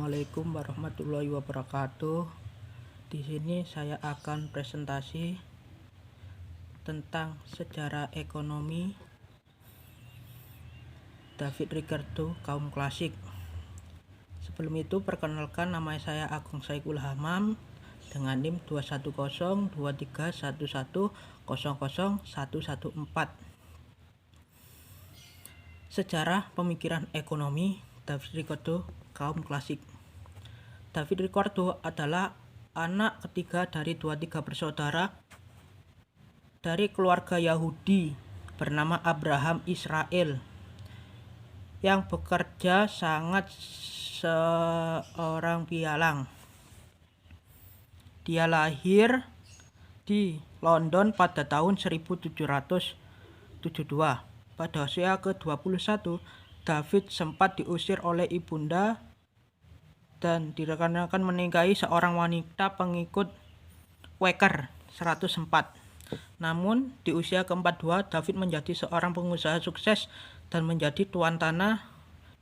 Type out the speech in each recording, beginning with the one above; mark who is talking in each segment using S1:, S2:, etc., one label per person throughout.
S1: Assalamualaikum warahmatullahi wabarakatuh. Di sini saya akan presentasi tentang sejarah ekonomi David Ricardo kaum klasik. Sebelum itu perkenalkan, nama saya Agung Saikul Hamam dengan NIM 2102311000114. Sejarah pemikiran ekonomi David Ricardo kaum klasik. David Ricardo adalah anak ketiga dari 23 bersaudara dari keluarga Yahudi bernama Abraham Israel yang bekerja sangat seorang pialang. Dia lahir di London pada tahun 1772. Pada usia ke-21, David sempat diusir oleh ibunda dan dikarenakan menikahi seorang wanita pengikut Quaker 104. Namun di usia ke-42, David menjadi seorang pengusaha sukses dan menjadi tuan tanah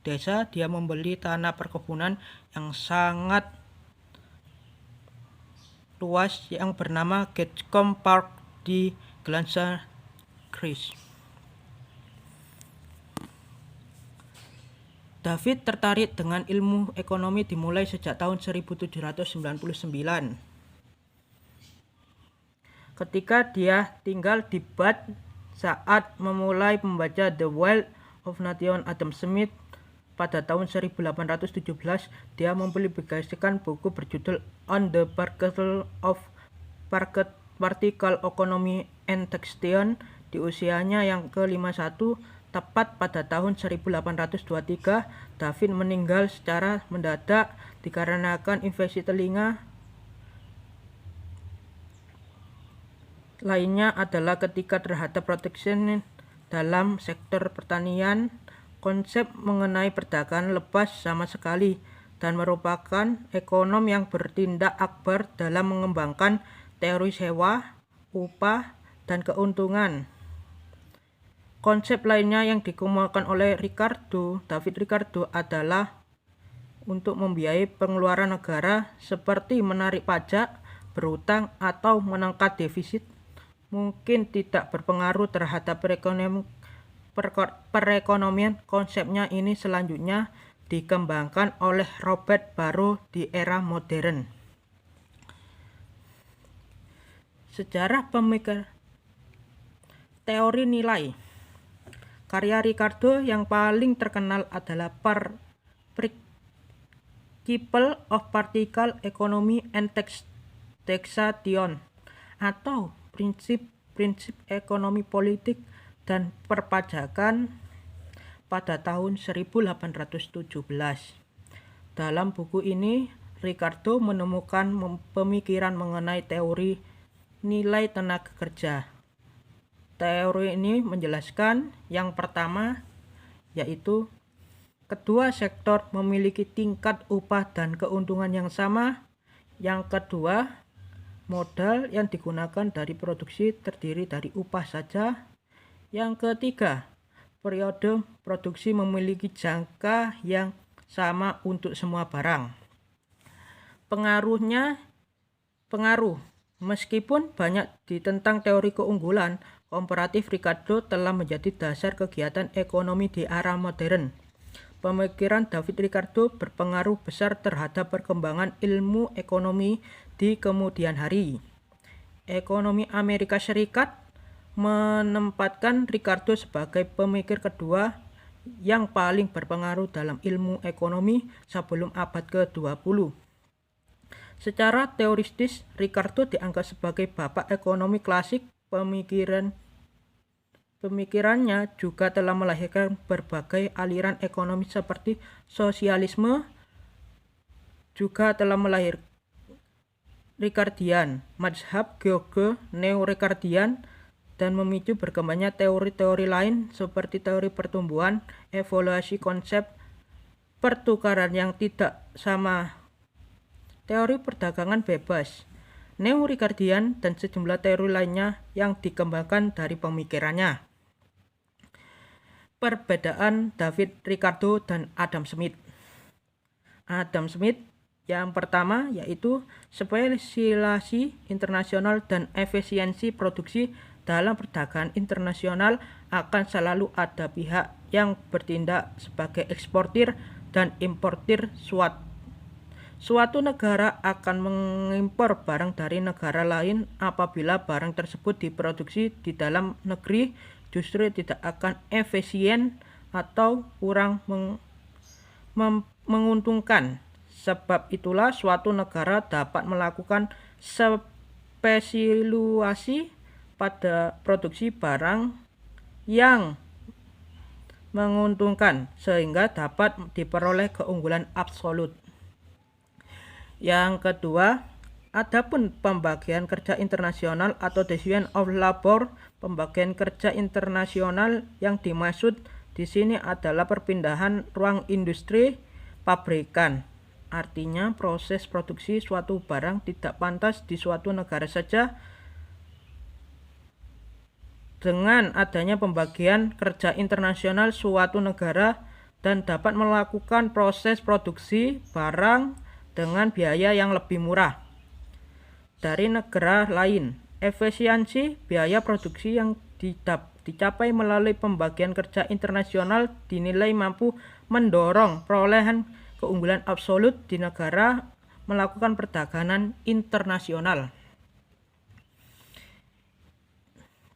S1: desa. Dia membeli tanah perkebunan yang sangat luas yang bernama Getcombe Park di Gloucester, Inggris. David tertarik dengan ilmu ekonomi dimulai sejak tahun 1799. Ketika dia tinggal di Bath saat memulai membaca The Wealth of Nations Adam Smith pada tahun 1817, dia mempublikasikan buku berjudul On the Practical Economy and Taxation di usianya yang ke-51. Tepat pada tahun 1823, David meninggal secara mendadak dikarenakan infeksi telinga. Lainnya adalah ketika terhadap proteksi dalam sektor pertanian. Konsep mengenai perdagangan lepas sama sekali dan merupakan ekonom yang bertindak akbar dalam mengembangkan teori sewa, upah, dan keuntungan. Konsep lainnya yang dikemukakan oleh David Ricardo adalah untuk membiayai pengeluaran negara seperti menarik pajak, berutang, atau menangkap defisit. Mungkin tidak berpengaruh terhadap perekonomian. Konsepnya ini selanjutnya dikembangkan oleh Robert Barrow di era modern. Sejarah pemikiran teori nilai. Karya Ricardo yang paling terkenal adalah Principle of Practical Economy and Taxation atau prinsip ekonomi politik dan perpajakan pada tahun 1817. Dalam buku ini, Ricardo menemukan pemikiran mengenai teori nilai tenaga kerja. Teori ini menjelaskan yang pertama, yaitu kedua sektor memiliki tingkat upah dan keuntungan yang sama. Yang kedua, modal yang digunakan dari produksi terdiri dari upah saja. Yang ketiga, periode produksi memiliki jangka yang sama untuk semua barang. Pengaruh. Meskipun banyak ditentang teori keunggulan komparatif, Ricardo telah menjadi dasar kegiatan ekonomi di era modern. Pemikiran David Ricardo berpengaruh besar terhadap perkembangan ilmu ekonomi di kemudian hari. Ekonomi Amerika Serikat menempatkan Ricardo sebagai pemikir kedua yang paling berpengaruh dalam ilmu ekonomi sebelum abad ke-20. Secara teoritis, Ricardo dianggap sebagai bapak ekonomi klasik. Pemikirannya juga telah melahirkan berbagai aliran ekonomi seperti sosialisme, juga telah melahirkan Ricardian, mazhab George Neo-Ricardian, dan memicu berkembangnya teori-teori lain seperti teori pertumbuhan, evaluasi, konsep pertukaran yang tidak sama, teori perdagangan bebas, Neo-Ricardian, dan sejumlah teori lainnya yang dikembangkan dari pemikirannya. Perbedaan David Ricardo dan Adam Smith. Adam Smith. Yang pertama yaitu spesialisasi internasional dan efisiensi produksi. Dalam perdagangan internasional akan selalu ada pihak yang bertindak sebagai eksportir dan importir. Suatu negara akan mengimpor barang dari negara lain apabila barang tersebut diproduksi di dalam negeri justru tidak akan efisien atau kurang menguntungkan. Sebab itulah suatu negara dapat melakukan spesialisasi pada produksi barang yang menguntungkan sehingga dapat diperoleh keunggulan absolut. Yang kedua, adapun pembagian kerja internasional atau division of labor. Pembagian kerja internasional yang dimaksud di sini adalah perpindahan ruang industri pabrikan. Artinya proses produksi suatu barang tidak pantas di suatu negara saja. Dengan adanya pembagian kerja internasional, suatu negara dan dapat melakukan proses produksi barang dengan biaya yang lebih murah dari negara lain. Efisiensi biaya produksi yang dicapai melalui pembagian kerja internasional dinilai mampu mendorong perolehan keunggulan absolut di negara melakukan perdagangan internasional.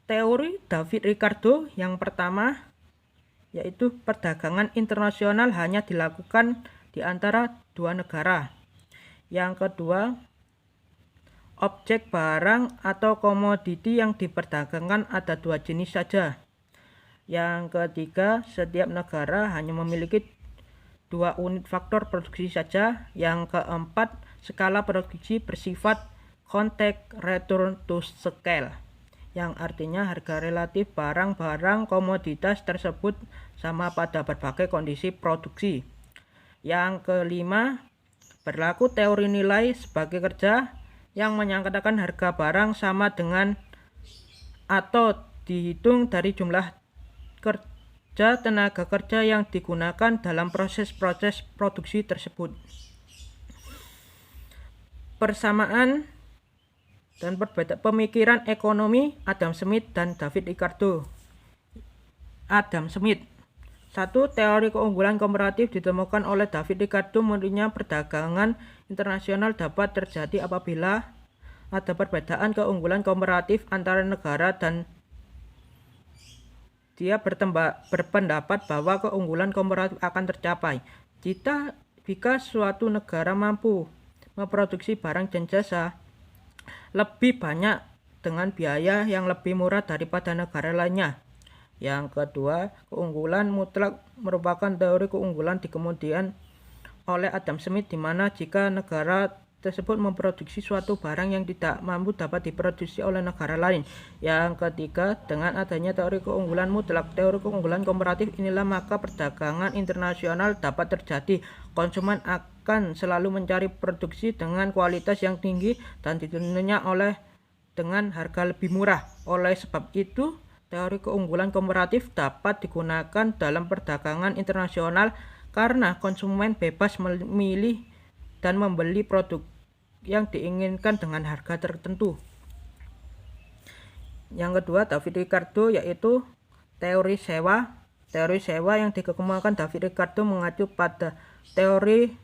S1: Teori David Ricardo yang pertama yaitu perdagangan internasional hanya dilakukan di antara dua negara. Yang kedua, objek barang atau komoditi yang diperdagangkan ada dua jenis saja. Yang ketiga, setiap negara hanya memiliki dua unit faktor produksi saja. Yang keempat, skala produksi bersifat contact return to scale, yang artinya harga relatif barang-barang komoditas tersebut sama pada berbagai kondisi produksi. Yang kelima, berlaku teori nilai sebagai kerja yang menyangkatkan harga barang sama dengan atau dihitung dari jumlah tenaga kerja yang digunakan dalam proses-proses produksi tersebut. Persamaan dan perbedaan pemikiran ekonomi Adam Smith dan David Ricardo. Adam Smith. 1. Teori keunggulan komparatif ditemukan oleh David Ricardo. Menurutnya perdagangan internasional dapat terjadi apabila ada perbedaan keunggulan komparatif antara negara dan dia berpendapat bahwa keunggulan komparatif akan tercapai jika suatu negara mampu memproduksi barang dan jasa lebih banyak dengan biaya yang lebih murah daripada negara lainnya. Yang kedua, keunggulan mutlak merupakan teori keunggulan dikemudian oleh Adam Smith, di mana jika negara tersebut memproduksi suatu barang yang tidak mampu dapat diproduksi oleh negara lain. Yang ketiga, dengan adanya teori keunggulan mutlak, teori keunggulan komparatif inilah maka perdagangan internasional dapat terjadi. Konsumen akan selalu mencari produksi dengan kualitas yang tinggi dan ditentunya dengan harga lebih murah. Oleh sebab itu, teori keunggulan komparatif dapat digunakan dalam perdagangan internasional karena konsumen bebas memilih dan membeli produk yang diinginkan dengan harga tertentu. Yang kedua, David Ricardo, yaitu teori sewa. Teori sewa yang dikembangkan David Ricardo mengacu pada teori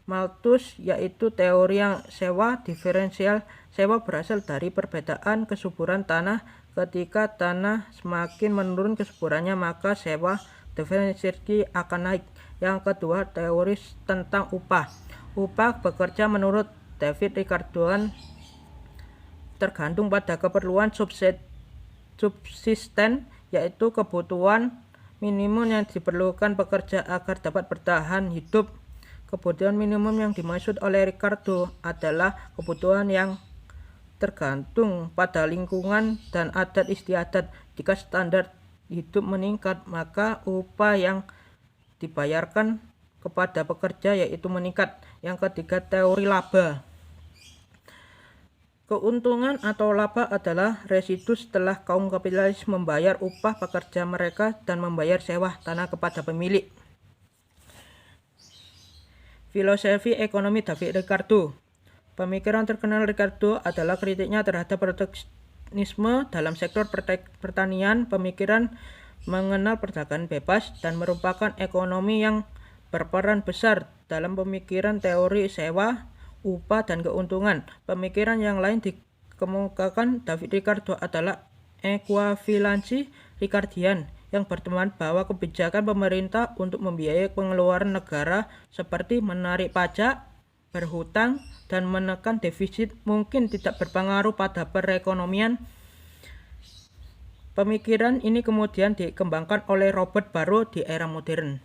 S1: Malthus, yaitu teori yang sewa diferensial. Sewa berasal dari perbedaan kesuburan tanah. Ketika tanah semakin menurun kesuburannya, maka sewa diferensial akan naik. Yang kedua, teori tentang upah. Upah bekerja menurut David Ricardo tergantung pada keperluan subsisten, yaitu kebutuhan minimum yang diperlukan pekerja agar dapat bertahan hidup. Kebutuhan minimum yang dimaksud oleh Ricardo adalah kebutuhan yang tergantung pada lingkungan dan adat istiadat. Jika standar hidup meningkat, maka upah yang dibayarkan kepada pekerja yaitu meningkat. Yang ketiga, teori laba. Keuntungan atau laba adalah residu setelah kaum kapitalis membayar upah pekerja mereka dan membayar sewa tanah kepada pemilik. Filosofi ekonomi David Ricardo. Pemikiran terkenal Ricardo adalah kritiknya terhadap proteksionisme dalam sektor pertanian. Pemikiran mengenal perdagangan bebas dan merupakan ekonomi yang berperan besar dalam pemikiran teori sewa, upah, dan keuntungan. Pemikiran yang lain dikemukakan David Ricardo adalah ekuivalensi Ricardian yang berteman bahwa kebijakan pemerintah untuk membiayai pengeluaran negara seperti menarik pajak, berhutang, dan menekan defisit mungkin tidak berpengaruh pada perekonomian. Pemikiran ini kemudian dikembangkan oleh Robert Barro di era modern.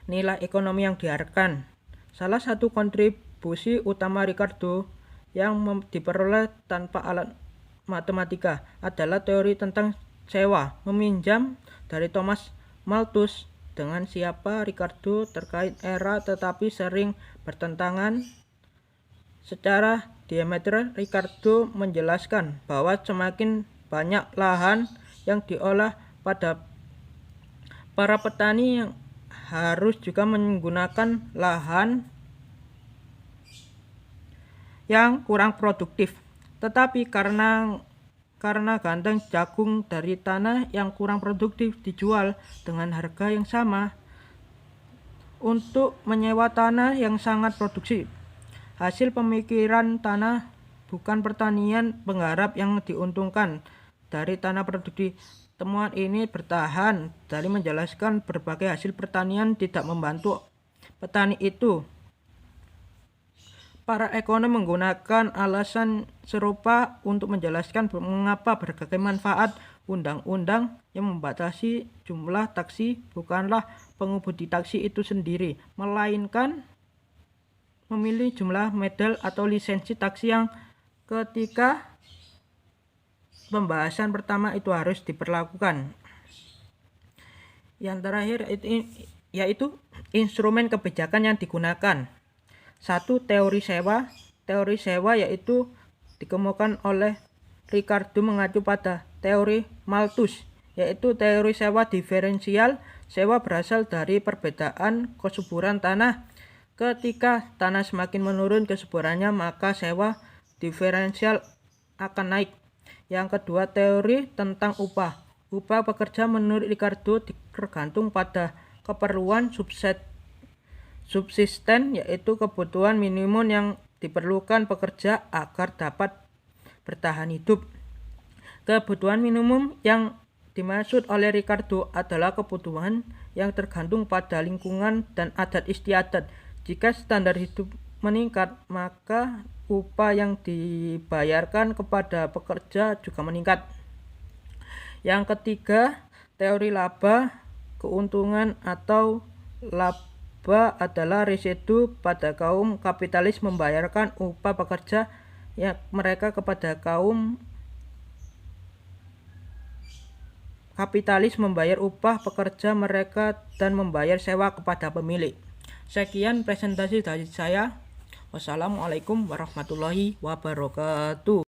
S1: Nilai ekonomi yang diarahkan. Salah satu kontribusi utama Ricardo yang diperoleh tanpa alat matematika adalah teori tentang sewa meminjam dari Thomas Malthus, dengan siapa Ricardo terkait era tetapi sering bertentangan. Secara diametral, Ricardo menjelaskan bahwa semakin banyak lahan yang diolah pada para petani yang harus juga menggunakan lahan yang kurang produktif. Tetapi karena kandang jagung dari tanah yang kurang produktif dijual dengan harga yang sama untuk menyewa tanah yang sangat produksi. Hasil pemikiran tanah bukan pertanian penggarap yang diuntungkan dari tanah produktif. Temuan ini bertahan dari menjelaskan berbagai hasil pertanian tidak membantu petani itu. Para ekonom menggunakan alasan serupa untuk menjelaskan mengapa berbagai manfaat undang-undang yang membatasi jumlah taksi bukanlah pengemudi taksi itu sendiri, melainkan memilih jumlah medal atau lisensi taksi yang ketika pembahasan pertama itu harus diperlakukan. Yang terakhir yaitu instrumen kebijakan yang digunakan. 1. Teori sewa. Teori sewa yaitu dikemukakan oleh Ricardo mengacu pada teori Malthus, yaitu teori sewa diferensial. Sewa berasal dari perbedaan kesuburan tanah. Ketika tanah semakin menurun kesuburannya, maka sewa diferensial akan naik. Yang kedua, teori tentang upah. Upah pekerja menurut Ricardo tergantung pada keperluan subsisten, yaitu kebutuhan minimum yang diperlukan pekerja agar dapat bertahan hidup. Kebutuhan minimum yang dimaksud oleh Ricardo adalah kebutuhan yang tergantung pada lingkungan dan adat istiadat. Jika standar hidup meningkat, maka upah yang dibayarkan kepada pekerja juga meningkat. Yang ketiga, teori laba keuntungan atau laba adalah residu pada kaum kapitalis membayarkan upah pekerja yang mereka kepada kaum kapitalis membayar upah pekerja mereka dan membayar sewa kepada pemilik. Sekian presentasi dari saya. Wassalamualaikum warahmatullahi wabarakatuh.